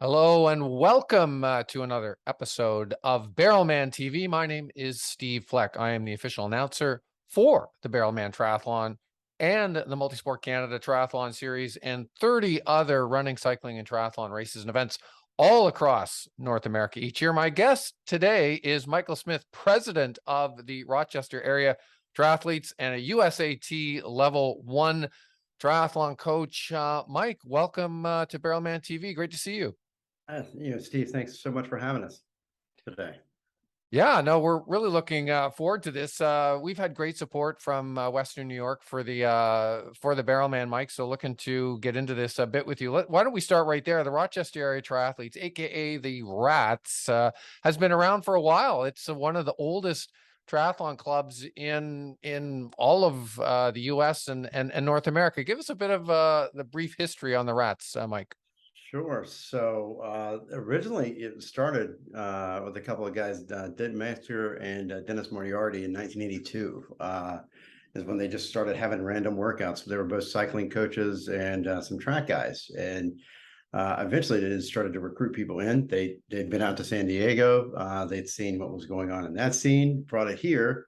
Hello and welcome to another episode of Barrelman TV. My name is Steve Fleck. I am the official announcer for the Barrelman Triathlon and the MultiSport Canada Triathlon Series and 30 other running, cycling, and triathlon races and events all across North America each year. My guest today is Michael Smith, president of the Rochester area triathletes and a USAT Level 1 triathlon coach. Mike, welcome to Barrelman TV. Great to see you. Steve, thanks so much for having us today. Yeah, no, we're really looking forward to this. We've had great support from Western New York for the Barrelman, Mike. So looking to get into this a bit with you. Why don't we start right there? The Rochester area triathletes, aka the Rats, has been around for a while. It's one of the oldest triathlon clubs in all of the U.S. and North America. Give us a bit of the brief history on the Rats, Mike. Sure. So originally it started with a couple of guys, Dick Master and Dennis Moriarty in 1982 is when they just started having random workouts. They were both cycling coaches and some track guys. And eventually they just started to recruit people in. They'd been out to San Diego. They'd seen what was going on in that scene, brought it here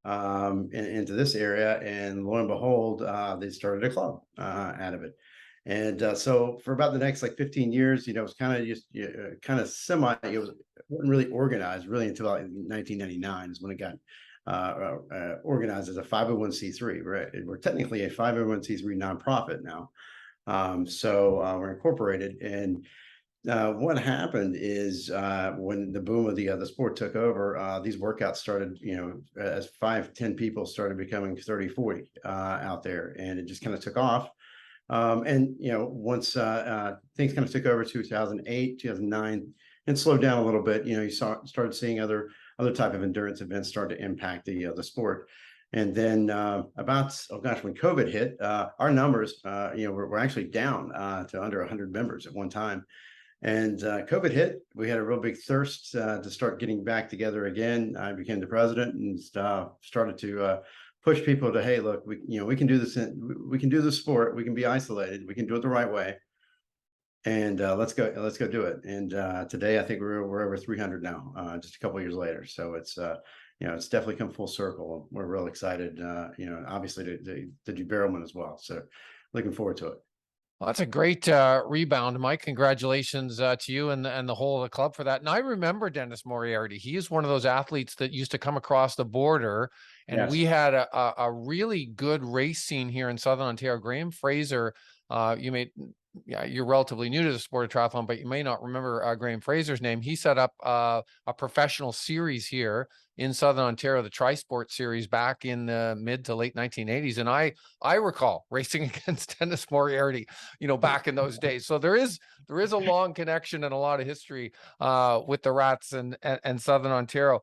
into this area. And lo and behold, they started a club out of it. And so for about the next 15 years, it was kind of just kind of semi, it wasn't really organized really until 1999 is when it got organized as a 501c3, right? We're technically a 501c3 nonprofit now. So we're incorporated. And what happened is when the boom of the sport took over, these workouts started, as 5-10 people started becoming 30-40 out there, and it just kind of took off. And once things kind of took over 2008, 2009, and slowed down a little bit, you started seeing other type of endurance events start to impact the sport. And then when COVID hit, our numbers, were actually down to under 100 members at one time. And COVID hit, we had a real big thirst to start getting back together again. I became the president and started to push people to, hey, look, we can do this. We can do the sport. We can be isolated. We can do it the right way. And let's go do it. And today, I think we're over 300 now, just a couple of years later. So it's it's definitely come full circle. We're real excited, obviously to do Barrelman as well. So looking forward to it. Well, that's a great rebound, Mike. Congratulations to you and the whole of the club for that. And I remember Dennis Moriarty. He is one of those athletes that used to come across the border, and Yes. we had a really good race scene here in Southern Ontario. Graham Fraser, you're relatively new to the sport of triathlon, but you may not remember Graham Fraser's name. He set up a professional series here in Southern Ontario, the Trisport series, back in the mid to late 1980s. And I recall racing against Dennis Moriarty, back in those days. So there is a long connection and a lot of history with the Rats and Southern Ontario.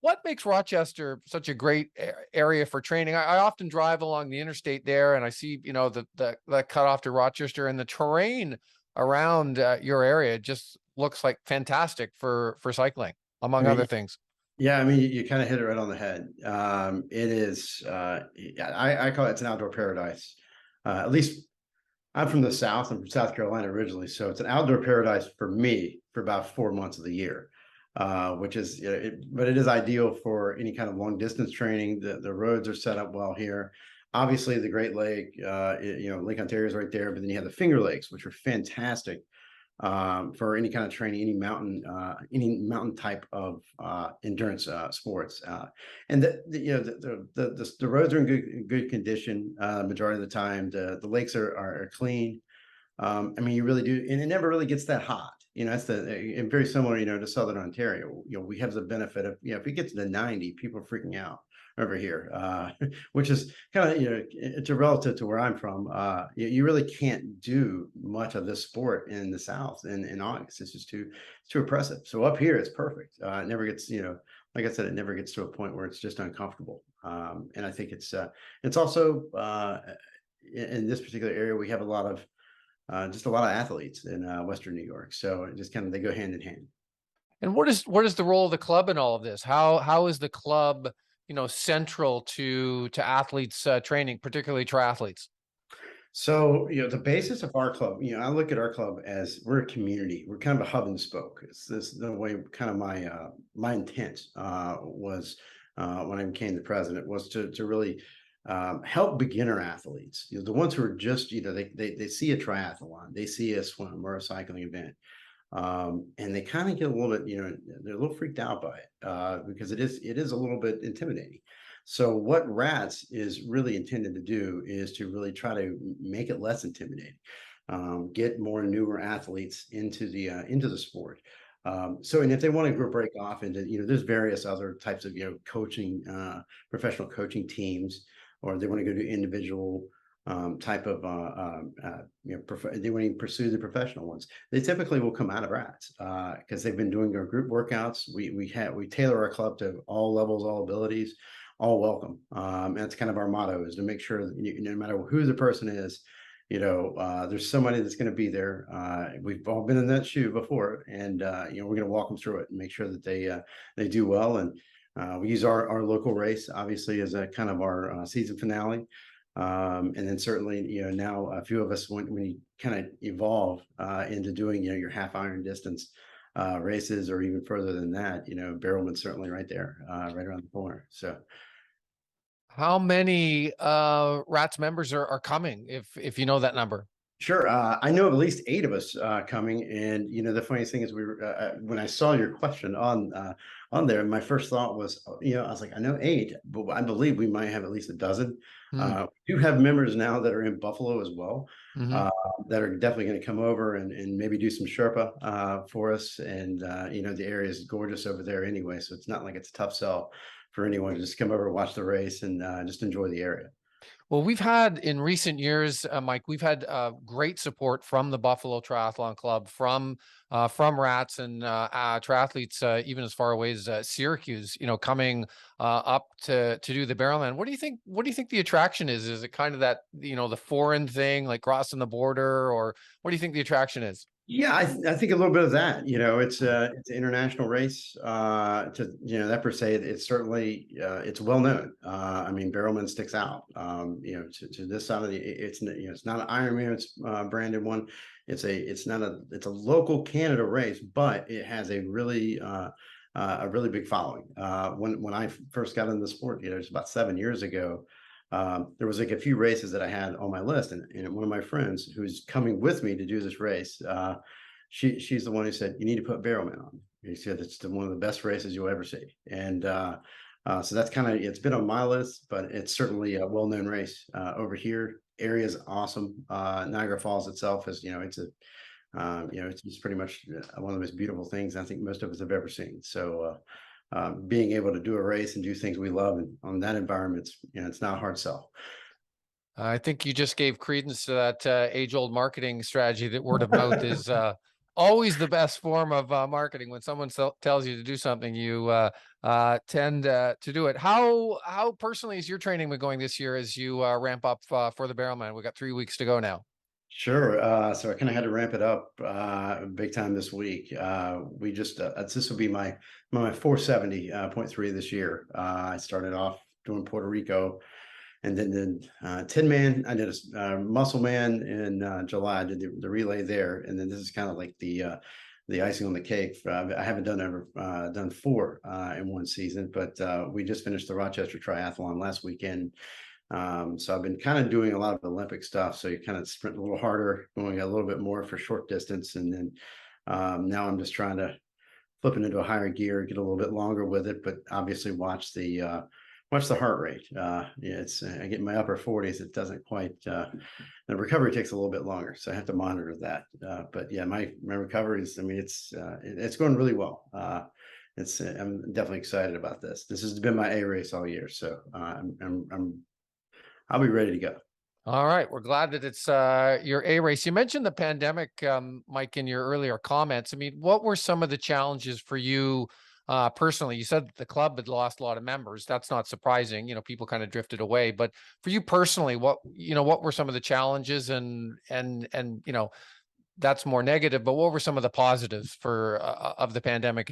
What makes Rochester such a great area for training? I often drive along the interstate there, and I see, the cutoff to Rochester, and the terrain around your area just looks like fantastic for cycling, among other things. Yeah, I mean, you kind of hit it right on the head. It is, I call it's an outdoor paradise. At least I'm from the South. I'm from South Carolina originally, so it's an outdoor paradise for me for about 4 months of the year. Which is, but it is ideal for any kind of long distance training. The roads are set up well here. Obviously, the Great Lake, Lake Ontario is right there, but then you have the Finger Lakes, which are fantastic for any kind of training, any mountain type of endurance sports. And the roads are in good condition majority of the time. The lakes are clean. I mean, you really do, and it never really gets that hot. That's and very similar, to Southern Ontario. We have the benefit of, if it gets to the 90, people are freaking out over here, which is kind of, it's a relative to where I'm from. You really can't do much of this sport in the South in August. It's just too oppressive. So up here, it's perfect. It never gets, like I said, it never gets to a point where it's just uncomfortable. And I think it's also in this particular area, we have just a lot of athletes in Western New York. So it just they go hand in hand. And what is the role of the club in all of this? How is the club, central to athletes training, particularly triathletes? So, the basis of our club, I look at our club as we're a community. We're kind of a hub and spoke. It's this the way kind of my intent was when I became the president was to really help beginner athletes. The ones who are just they see a triathlon, they see a swim or a cycling event, and they kind of get a little bit, they're a little freaked out by it because it is a little bit intimidating. So what RATS is really intended to do is to really try to make it less intimidating, get more newer athletes into the sport. So, and if they want to break off into, there's various other types of, coaching, professional coaching teams, or they want to go to individual type of, they want to pursue the professional ones. They typically will come out of RATS because they've been doing our group workouts. We tailor our club to all levels, all abilities, all welcome. That's kind of our motto, is to make sure that no matter who the person is, there's somebody that's going to be there. We've all been in that shoe before, and we're going to walk them through it and make sure that they do well. And we use our local race obviously as a kind of our season finale. And then certainly, now a few of us, when you kind of evolve into doing, your half iron distance races, or even further than that, Barrelman's certainly right there, right around the corner. So. How many RATS members are coming, if you know that number? Sure. I know of at least 8 of us coming, and the funniest thing is we were when I saw your question on there, my first thought was, I was like, I know 8, but I believe we might have at least a dozen. Hmm. We do have members now that are in Buffalo as well, Hmm. uh, that are definitely going to come over and maybe do some Sherpa for us. And the area is gorgeous over there anyway, so it's not like it's a tough sell for anyone to just come over, watch the race, and just enjoy the area. Well, we've had in recent years, Mike, we've had great support from the Buffalo Triathlon Club, from RATS and triathletes, even as far away as Syracuse. Coming up to do the Barrelman. What do you think? What do you think the attraction is? Is it kind of that the foreign thing, like crossing the border, or what do you think the attraction is? Yeah, I think a little bit of that. It's an international race. That per se, it's certainly it's well known. I mean, Barrelman sticks out. To this side of it's not an Ironman. It's branded one. It's a local Canada race, but it has a really big following. When I first got into the sport, it's about 7 years ago. There was like a few races that I had on my list, and one of my friends who's coming with me to do this race, she's the one who said, you need to put Barrowman on. He said it's one of the best races you'll ever see. And so that's it's been on my list, but it's certainly a well-known race over here. Area's awesome. Niagara Falls itself is, it's pretty much one of the most beautiful things I think most of us have ever seen. So being able to do a race and do things we love and on that environment, it's not a hard sell. I think you just gave credence to that age-old marketing strategy that word of mouth is always the best form of marketing. When someone tells you to do something, you tend to do it. How personally is your training been going this year as you ramp up for the Barrelman? We got 3 weeks to go now. Sure. So I kind of had to ramp it up big time this week. We just this will be my 470.3 this year. I started off doing Puerto Rico, and then did 10 man. I did a muscle man in July. I did the relay there, and then this is kind of like the icing on the cake. I haven't done 4 in one season, but we just finished the Rochester Triathlon last weekend. So I've been kind of doing a lot of Olympic stuff. So you kind of sprint a little harder, going a little bit more for short distance. And then now I'm just trying to flip it into a higher gear, get a little bit longer with it, but obviously watch the heart rate. I get in my upper 40s. It doesn't quite, the recovery takes a little bit longer. So I have to monitor that. But yeah, my recovery is, it's going really well. I'm definitely excited about this. This has been my A race all year. So I'll be ready to go. All right. We're glad that it's your A race. You mentioned the pandemic, Mike, in your earlier comments. What were some of the challenges for you personally? You said the club had lost a lot of members. That's not surprising. People kind of drifted away. But for you personally, what were some of the challenges and that's more negative, but what were some of the positives of the pandemic?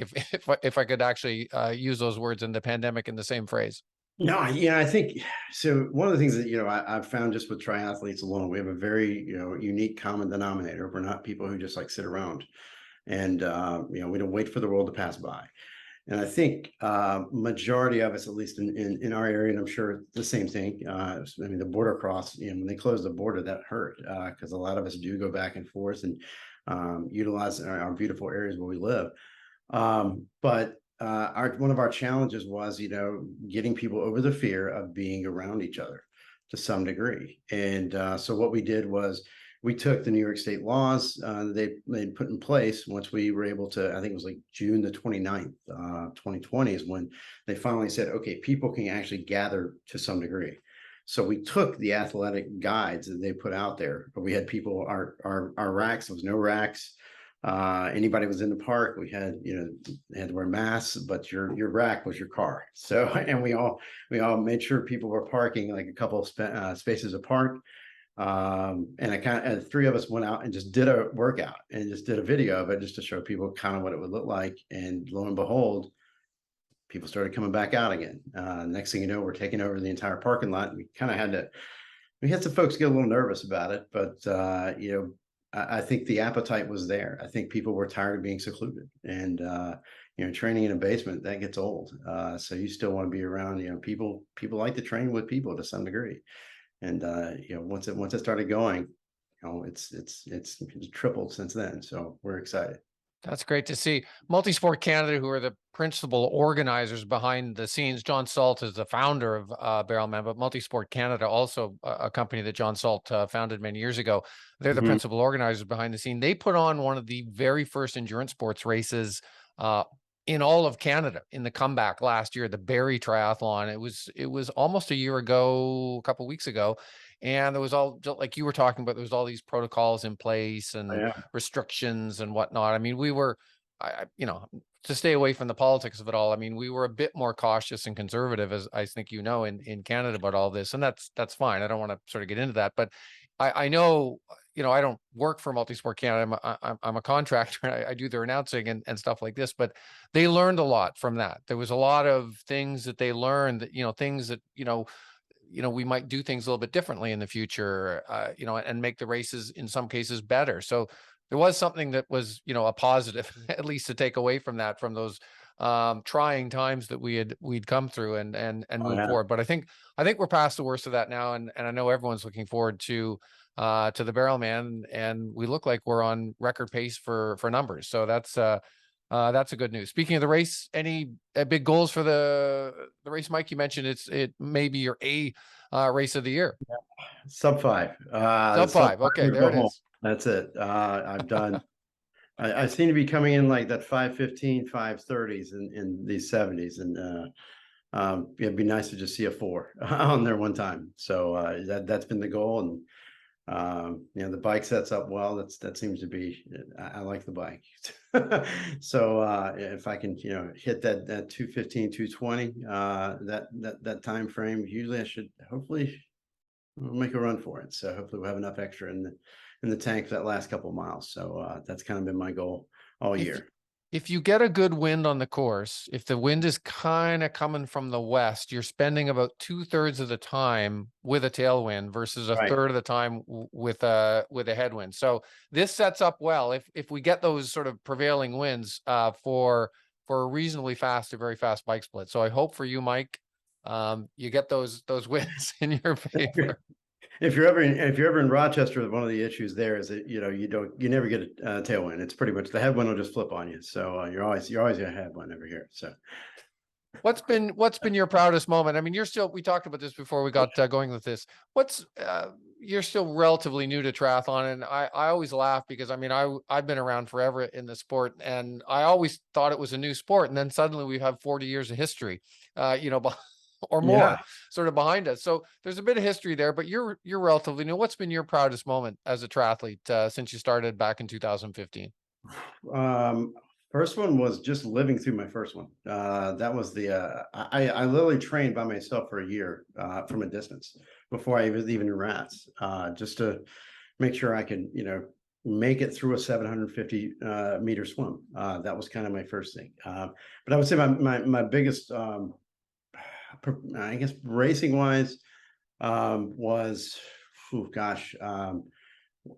If I could actually use those words in the pandemic in the same phrase. No, yeah, I think so. One of the things that, I've found just with triathletes alone, we have a very, unique common denominator. We're not people who just like sit around and, we don't wait for the world to pass by. And I think majority of us, at least in our area, and I'm sure the same thing. I mean, the border cross, when they closed the border, that hurt because a lot of us do go back and forth and utilize our beautiful areas where we live. But one of our challenges was, getting people over the fear of being around each other to some degree. And so what we did was we took the New York State laws they put in place once we were able to, I think it was like June the 29th, 2020 is when they finally said, okay, people can actually gather to some degree. So we took the athletic guides that they put out there, but we had people, our racks, there was no racks. Anybody was in the park, we had, they had to wear masks, but your rack was your car. So, and we all made sure people were parking like a couple of spaces apart. And three of us went out and just did a workout and just did a video of it just to show people kind of what it would look like. And lo and behold, people started coming back out again. Next thing you know, we're taking over the entire parking lot. We had some folks get a little nervous about it, but I think the appetite was there. I think people were tired of being secluded, and training in a basement, that gets old. So you still want to be around. People like to train with people to some degree, and once it started going, it's tripled since then. So we're excited. That's great to see. MultiSport Canada, who are the principal organizers behind the scenes. John Salt is the founder of Barrelman, but MultiSport Canada, also a company that John Salt founded many years ago. They're the principal organizers behind the scene. They put on one of the very first endurance sports races in all of Canada in the comeback last year, the Barrie Triathlon. It was almost a year ago, a couple of weeks ago. And there was all, just like you were talking about, there was all these protocols in place and restrictions and whatnot. I mean, we were, to stay away from the politics of it all. I mean, we were a bit more cautious and conservative, as I think in Canada about all this, and that's fine. I don't want to sort of get into that, but I know, I don't work for MultiSport Canada. I'm a contractor. And I do their announcing and stuff like this, but they learned a lot from that. There was a lot of things that they learned that, things that, we might do things a little bit differently in the future, and make the races in some cases better. So there was something that was, a positive, at least to take away from that, from those trying times that we'd come through and move forward. But I think we're past the worst of that now, and I know everyone's looking forward to the Barrelman, and we look like we're on record pace for numbers. So that's a good news. Speaking of the race, any big goals for the race, Mike? You mentioned it may be your race of the year. Sub 5. Sub 5. Okay, there it is. That's it. I've done. I seem to be coming in like that 5:15, 5:30s in these 70s, and it'd be nice to just see a 4 on there one time. So that's been the goal, and the bike sets up well. That seems to be. I like the bike. So if I can hit that 2:15, 2:20 that time frame, usually I should hopefully make a run for it. So hopefully we'll have enough extra in the tank for that last couple of miles. So that's kind of been my goal all year. If you get a good wind on the course, if the wind is kind of coming from the west, you're spending about 2/3 of the time with a tailwind versus a third of the time with a headwind. So this sets up well if we get those sort of prevailing winds for a reasonably fast to very fast bike split. So I hope for you, Mike, you get those winds in your favor. If you're ever in Rochester, one of the issues there is that you never get a tailwind. It's pretty much the headwind will just flip on you. So you're always gonna have one over here. So what's been your proudest moment? I mean, we talked about this before we got going with this. You're still relatively new to triathlon, and I always laugh because I mean I've been around forever in the sport, and I always thought it was a new sport, and then suddenly we have 40 years of history, or more sort of behind us. So there's a bit of history there, but you're relatively new. What's been your proudest moment as a triathlete since you started back in 2015? First one was just living through my first one. That was I literally trained by myself for a year from a distance before I was even in rats, just to make sure I could, make it through a 750 meter swim. That was kind of my first thing. But I would say my biggest I guess racing wise, was, gosh,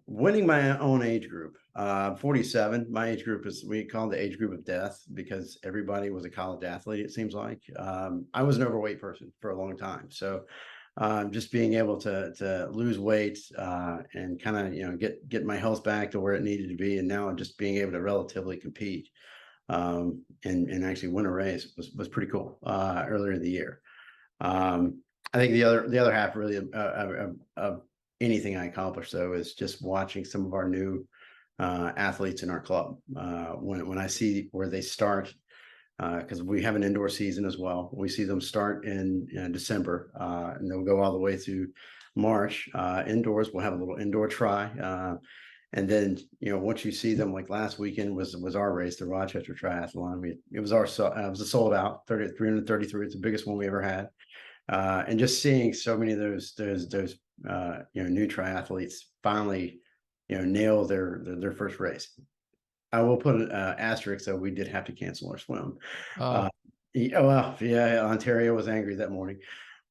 winning my own age group. 47. My age group is, we call it the age group of death because everybody was a college athlete. It seems like I was an overweight person for a long time, so just being able to lose weight and kind of get my health back to where it needed to be, and now just being able to relatively compete and actually win a race was pretty cool earlier in the year. I think the other half really of anything I accomplished though is just watching some of our new athletes in our club. When I see where they start, because we have an indoor season as well. We see them start in December, and they'll go all the way through March. Indoors, we'll have a little indoor try. And then, once you see them, like last weekend was our race, the Rochester Triathlon. It was a sold out 333. It's the biggest one we ever had. And just seeing so many of those new triathletes finally nail their first race. I will put an asterisk though, we did have to cancel our swim. Oh, Ontario was angry that morning,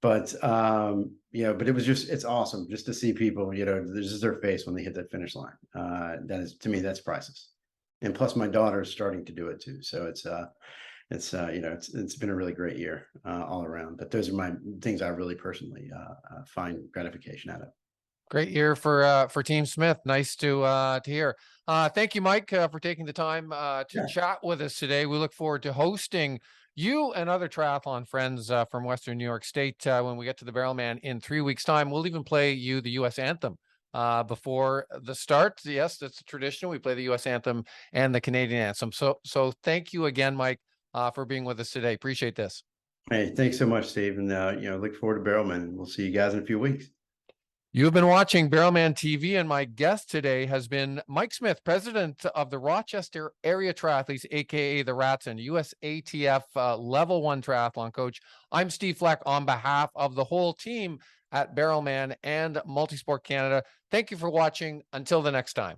but but it's awesome just to see people, there's just their face when they hit that finish line. That is, to me, that's priceless. And plus my daughter is starting to do it too, so it's been a really great year all around. But those are my things I really personally find gratification out of. great year for Team Smith. Nice to hear. Thank you, Mike, for taking the time to Yeah. chat with us today. We look forward to hosting you and other triathlon friends from Western New York State when we get to the Barrelman in 3 weeks' time. We'll even play you the U.S. anthem before the start. Yes, that's a tradition. We play the U.S. anthem and the Canadian anthem. So thank you again, Mike, for being with us today. Appreciate this. Hey, thanks so much, Steve. And look forward to Barrelman, and we'll see you guys in a few weeks. You've been watching Barrelman TV, and my guest today has been Mike Smith, president of the Rochester Area Triathletes, aka the Rats, and USATF Level 1 triathlon coach. I'm Steve Fleck on behalf of the whole team at Barrelman and MultiSport Canada. Thank you for watching. Until the next time.